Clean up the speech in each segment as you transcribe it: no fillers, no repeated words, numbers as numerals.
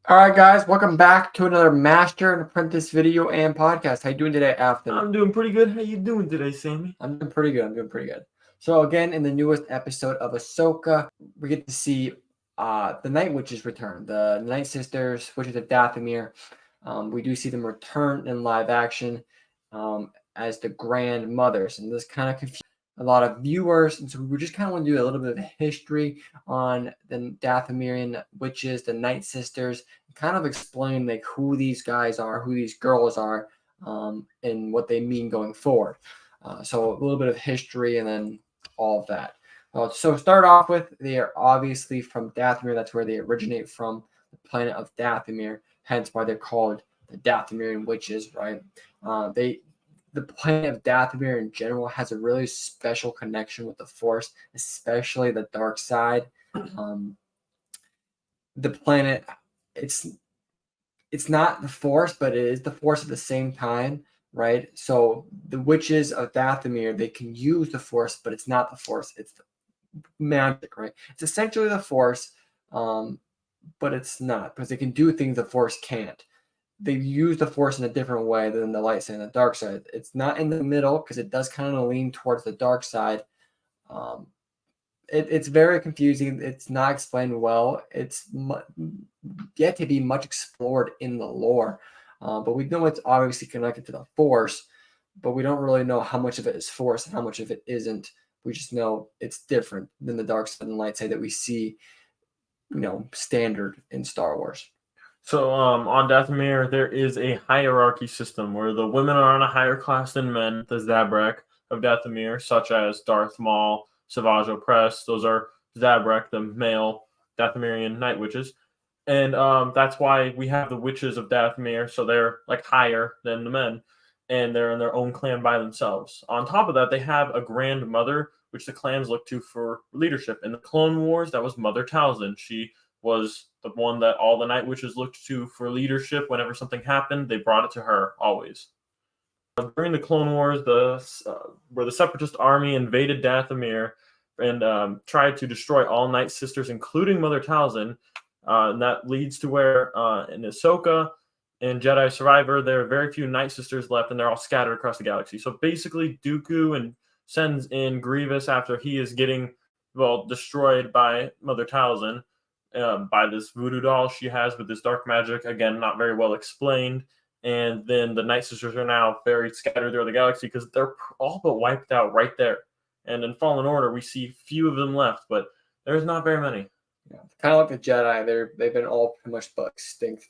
All right, guys, welcome back to another Master and Apprentice video and podcast. How you doing today, Afton? I'm doing pretty good. How you doing today, Sammy? I'm doing pretty good. So again, in the newest episode of Ahsoka, we get to see the Night Witches return, the Night Sisters, Witches of Dathomir. We do see them return in live action as the Grand Mothers, and this kind of confused a lot of viewers. And so we just kind of want to do a little bit of history on the Dathomirian witches, the Night Sisters, kind of explain like who these guys are, who these girls are, and what they mean going forward. So a little bit of history and then all of that. So start off with, they are obviously from Dathomir. That's where they originate from, the planet of Dathomir. Hence why they're called the Dathomirian witches, right? The planet of Dathomir in general has a really special connection with the Force, especially the dark side. The planet, it's not the Force, but it is the Force at the same time, right? So the witches of Dathomir, they can use the Force, but it's not the Force. It's magic, right? It's essentially the Force, but it's not, because they can do things the Force can't. They use the Force in a different way than the light side and the dark side. It's not in the middle because it does kind of lean towards the dark side. It's very confusing. It's not explained well. It's yet to be much explored in the lore. But we know it's obviously connected to the Force, but we don't really know how much of it is Force and how much of it isn't. We just know it's different than the dark side and light side that we see, standard in Star Wars. So, on Dathomir, there is a hierarchy system where the women are on a higher class than men, the Zabrak of Dathomir, such as Darth Maul, Savage Opress. Those are Zabrak, the male Dathomirian night witches. And that's why we have the witches of Dathomir, so they're like higher than the men, and they're in their own clan by themselves. On top of that, they have a Grand Mother, which the clans look to for leadership. In the Clone Wars, that was Mother Talzin. She was the one that all the Night Witches looked to for leadership. Whenever something happened, they brought it to her always. During the Clone Wars, where the Separatist army invaded Dathomir and tried to destroy all Night Sisters, including Mother Talzin, and that leads to where in Ahsoka and Jedi Survivor, there are very few Night Sisters left, and they're all scattered across the galaxy. So basically, Dooku and sends in Grievous after he is getting destroyed by Mother Talzin. By this voodoo doll she has with this dark magic, again, not very well explained. And then the Night Sisters are now very scattered throughout the galaxy because they're all but wiped out right there. And in Fallen Order, we see few of them left, but there's not very many. Yeah, kind of like the Jedi, they've been all pretty much extinct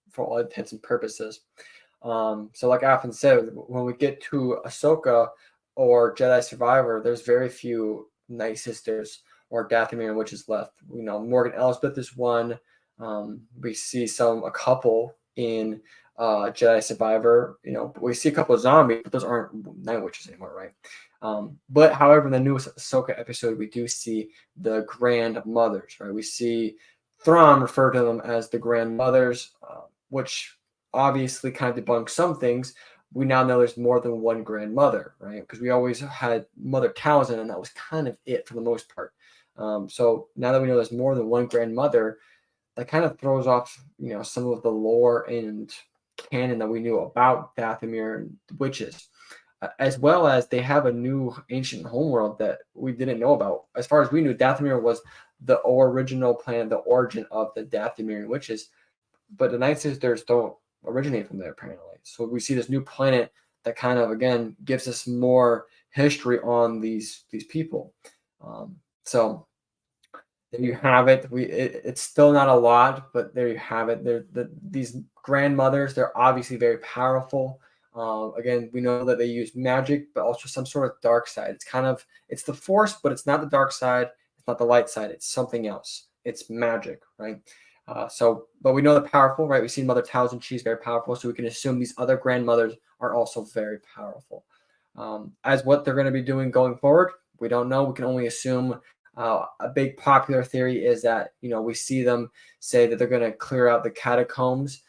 for all intents and purposes. So like Afin said, when we get to Ahsoka or Jedi Survivor, there's very few Night Sisters or Dathomir witches left. Morgan Elsbeth is one. We see a couple in Jedi Survivor. We see a couple of zombies, but those aren't Night Witches anymore, right? But however, in the newest Ahsoka episode, we do see the Grand Mothers, right? We see Thrawn refer to them as the Grand Mothers, which obviously kind of debunks some things. We now know there's more than one grandmother, right? Because we always had Mother Talzin, and that was kind of it for the most part. So now that we know there's more than one grandmother, that kind of throws off, some of the lore and canon that we knew about Dathomir and witches, as well as they have a new ancient homeworld that we didn't know about. As far as we knew, Dathomir was the original planet, the origin of the Dathomirian witches, but the Night Sisters don't originate from there apparently. So we see this new planet that kind of again gives us more history on these people. So there you have it. It's still not a lot, but there you have it. These grandmothers, they're obviously very powerful. Again, we know that they use magic, but also some sort of dark side. It's the Force, but it's not the dark side. It's not the light side. It's something else. It's magic, right? But we know they're powerful, right? We've seen Mother Talzin, she's very powerful, so we can assume these other grandmothers are also very powerful. As what they're going to be doing going forward, we don't know. We can only assume. A big popular theory is that, we see them say that they're going to clear out the catacombs.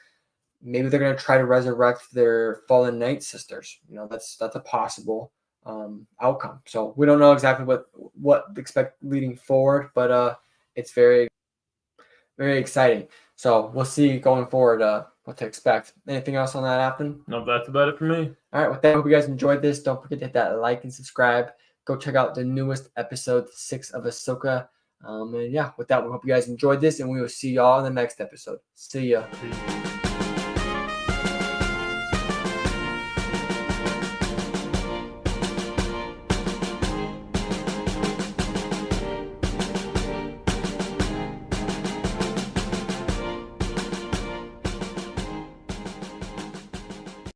Maybe they're going to try to resurrect their fallen Night Sisters. That's a possible outcome. So we don't know exactly what to expect leading forward, but it's very, very exciting. So we'll see going forward what to expect. Anything else on that, Afton? No, that's about it for me. All right, with that, I hope you guys enjoyed this. Don't forget to hit that like and subscribe. Go check out the newest episode 6 of Ahsoka. And yeah, with that, we hope you guys enjoyed this, and we will see y'all in the next episode. See ya. Peace.